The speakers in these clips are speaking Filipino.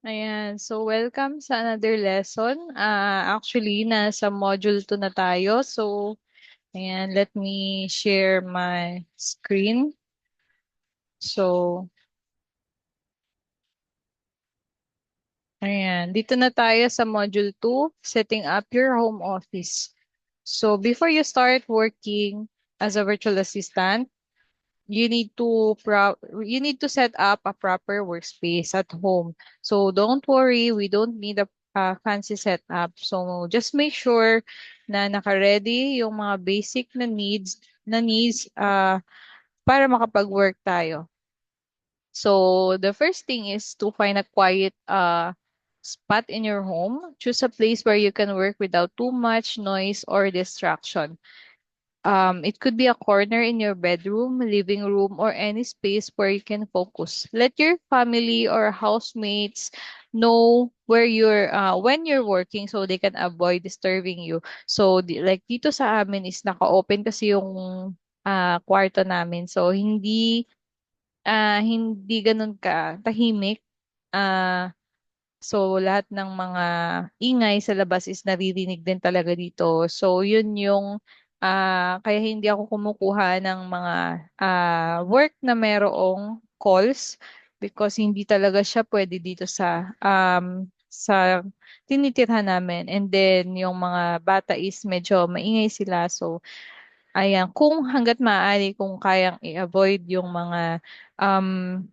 Ayan. So, welcome sa another lesson. Actually, nasa module 2 na tayo. So, ayan, let me share my screen. So, ayan. Dito na tayo sa module 2, setting up your home office. So, before you start working as a virtual assistant, you need to set up a proper workspace at home. So don't worry, we don't need a fancy setup. So just make sure na naka-ready yung mga basic na needs para makapag-work tayo. So the first thing is to find a quiet spot in your home. Choose a place where you can work without too much noise or distraction. It could be a corner in your bedroom, living room, or any space where you can focus. Let your family or housemates know where when you're working so they can avoid disturbing you. So, like dito sa amin is naka-open kasi yung kwarto namin. So, hindi ganun ka tahimik. Ah, So, lahat ng mga ingay sa labas is naririnig din talaga dito. So, yun yung kaya hindi ako kumukuha ng mga work na merong calls because hindi talaga siya pwede dito sa tinitirhan namin. And then, yung mga bata is medyo maingay sila. So, ayan, kung hangga't maaari, kung kayang i-avoid yung um,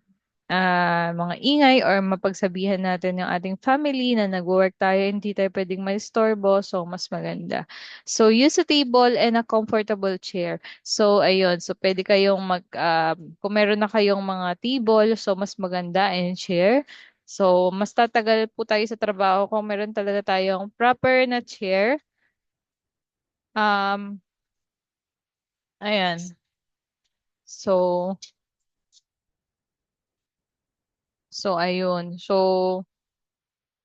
mga ingay or mapagsabihan natin yung ating family na nag-work tayo, hindi tayo pwedeng maistorbo, so mas maganda. So, use a table and a comfortable chair. So, ayun, so pwede kayong kung meron na kayong mga table, so mas maganda and chair. So, mas tatagal po tayo sa trabaho kung meron talaga tayong proper na chair. Um, ayan. So, ayun. So,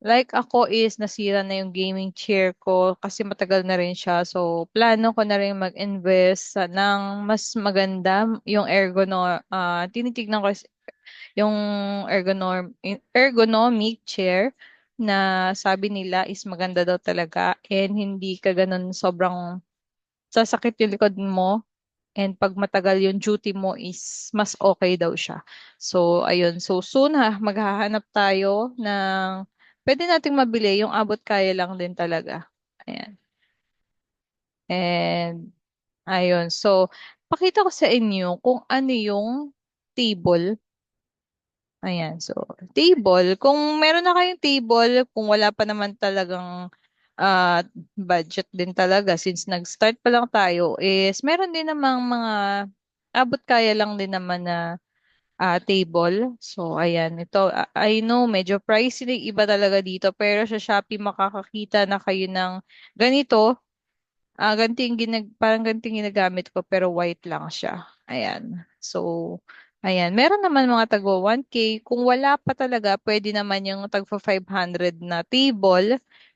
like ako is nasira na yung gaming chair ko kasi matagal na rin siya. So, plano ko na rin mag-invest ng mas maganda yung tinitignan ko yung ergonomic chair na sabi nila is maganda daw talaga and hindi ka ganun sobrang sasakit yung likod mo. And pag matagal yung duty mo is mas okay daw siya. So, ayun. So, soon maghahanap tayo ng pwede nating mabili yung abot kaya lang din talaga. Ayan. And, ayun. So, pakita ko sa inyo kung ano yung table. Ayan. So, table. Kung meron na kayong table, kung wala pa naman talagang ah budget din talaga since nag-start pa lang tayo is meron din namang mga abot kaya lang din naman na table. So, ayan. Ito, I know, medyo pricey na yung iba talaga dito. Pero sa Shopee, makakakita na kayo ng ganito. Parang ganito yung ginagamit ko, pero white lang siya. Ayan. So, ayan. Meron naman mga tagwa 1K. Kung wala pa talaga, pwede naman yung tagpa 500 na table.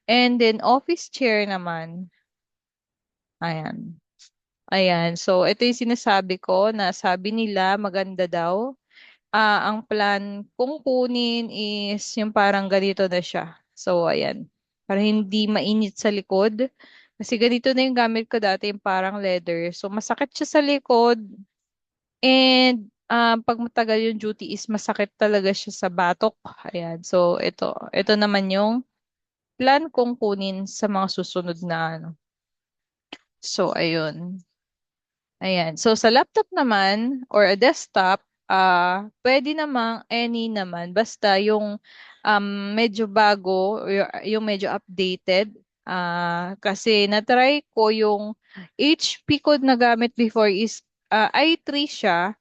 And then, office chair naman. Ayan. Ayan. So, ito yung sinasabi ko na sabi nila maganda daw. Ang plan kung kunin is yung parang ganito na siya. So, ayan. Para hindi mainit sa likod. Kasi ganito na yung gamit ko dati, yung parang leather. So, masakit siya sa likod. And, pag matagal yung duty is masakit talaga siya sa batok. Ayan. So, ito. Ito naman yung plan kung kunin sa mga susunod na ano. So, ayun. Ayan. So, sa laptop naman, or a desktop, pwede namang any naman. Basta yung medyo bago, yung medyo updated. Kasi na-try ko yung HP ko na gamit before is i3 siya.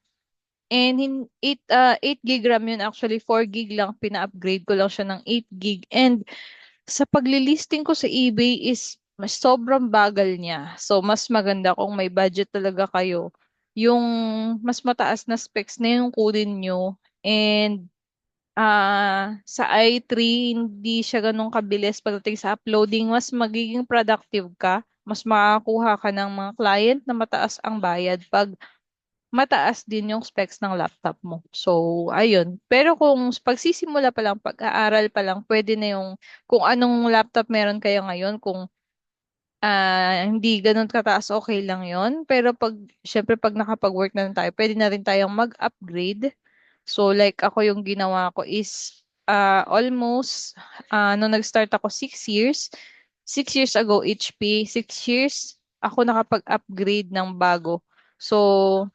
And 8 gig RAM yun. Actually, 4 gig lang. Pina-upgrade ko lang siya ng 8 gig. And sa paglilisting ko sa eBay is mas sobrang bagal niya. So, mas maganda kung may budget talaga kayo. Yung mas mataas na specs na yung kunin nyo. And sa i3, hindi siya ganun kabilis pagdating sa uploading. Mas magiging productive ka. Mas makakuha ka ng mga client na mataas ang bayad pag mataas din yung specs ng laptop mo. So, ayun. Pero kung pagsisimula pa lang, pag-aaral pa lang, pwede na yung kung anong laptop meron kayo ngayon, kung hindi ganun kataas, okay lang yon. Pero syempre pag nakapag-work na rin tayo, pwede na rin tayong mag-upgrade. So, like ako yung ginawa ko is almost, nung nag-start ako 6 years, 6 years ago HP, 6 years ako nakapag-upgrade ng bago. So,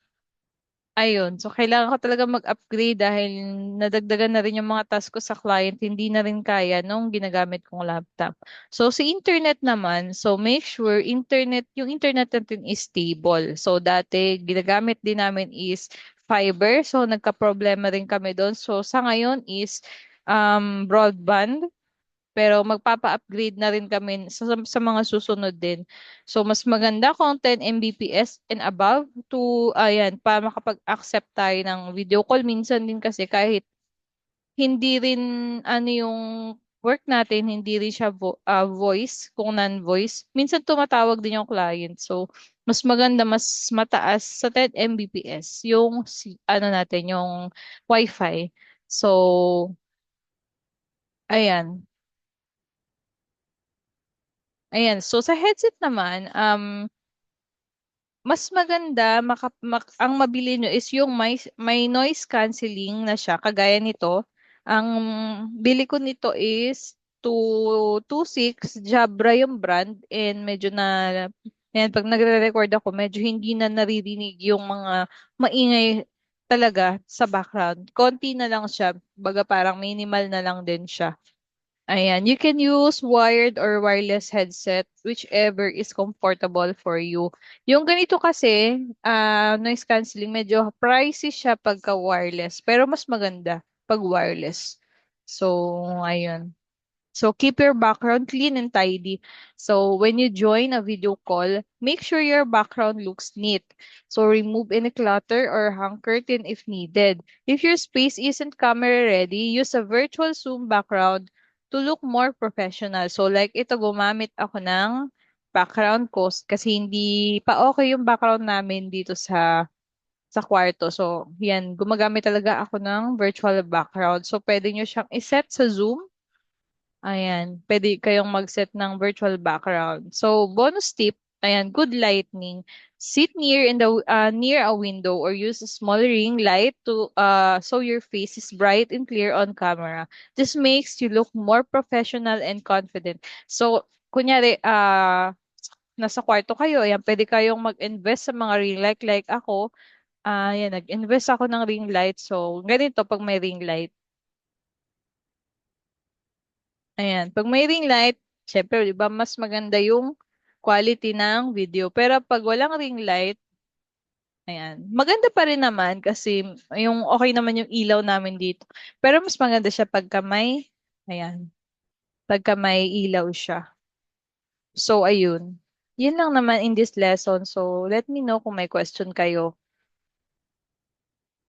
ayun. So, kailangan ko talaga mag-upgrade dahil nadagdagan na rin yung mga task ko sa client. Hindi na rin kaya nung ginagamit kong laptop. So, sa internet naman, so make sure yung internet natin is stable. So, dati, ginagamit din namin is fiber. So, nagka-problema rin kami doon. So, sa ngayon is broadband. Pero magpapa-upgrade na rin kami sa mga susunod din. So, mas maganda kung 10 Mbps and above to, ayan, para makapag-accept tayo ng video call. Minsan din kasi kahit hindi rin ano yung work natin, hindi rin siya voice, kung non-voice. Minsan tumatawag din yung client. So, mas maganda, mas mataas sa 10 Mbps yung ano natin, yung Wi-Fi. So, ayan. Ayan. So, sa headset naman, mas maganda, ang mabili nyo is yung may noise cancelling na siya, kagaya nito. Ang bili ko nito is 226, Jabra yung brand, and medyo yan, pag nagre-record ako, medyo hindi na naririnig yung mga maingay talaga sa background. Konti na lang siya, baga parang minimal na lang din siya. Ayan, you can use wired or wireless headset, whichever is comfortable for you. Yung ganito kasi, noise cancelling, medyo pricey siya pagka wireless, pero mas maganda pag wireless. So, ayun. So keep your background clean and tidy. So when you join a video call, make sure your background looks neat. So remove any clutter or hang curtain if needed. If your space isn't camera ready, use a virtual Zoom background to look more professional. So like ito, gumamit ako ng background ko kasi hindi pa okay yung background namin dito sa kwarto. So, yan, gumagamit talaga ako ng virtual background. So, pwede nyo siyang iset sa Zoom. Ayan, pwede kayong mag-set ng virtual background. So, bonus tip, ayan, good lighting. Sit near a window or use a small ring light to so your face is bright and clear on camera. This makes you look more professional and confident. So, kunyari, nasa kwarto kayo, ayan, pwede kayong mag-invest sa mga ring light like ako. Ayan, nag-invest ako ng ring light. So, ganito pag may ring light. Ayan. Pag may ring light, syempre, di ba, mas maganda yung quality ng video. Pero pag walang ring light, ayan, maganda pa rin naman kasi yung okay naman yung ilaw namin dito. Pero mas maganda siya ayan, pagka may ilaw siya. So, ayun. Yun lang naman in this lesson. So, let me know kung may question kayo.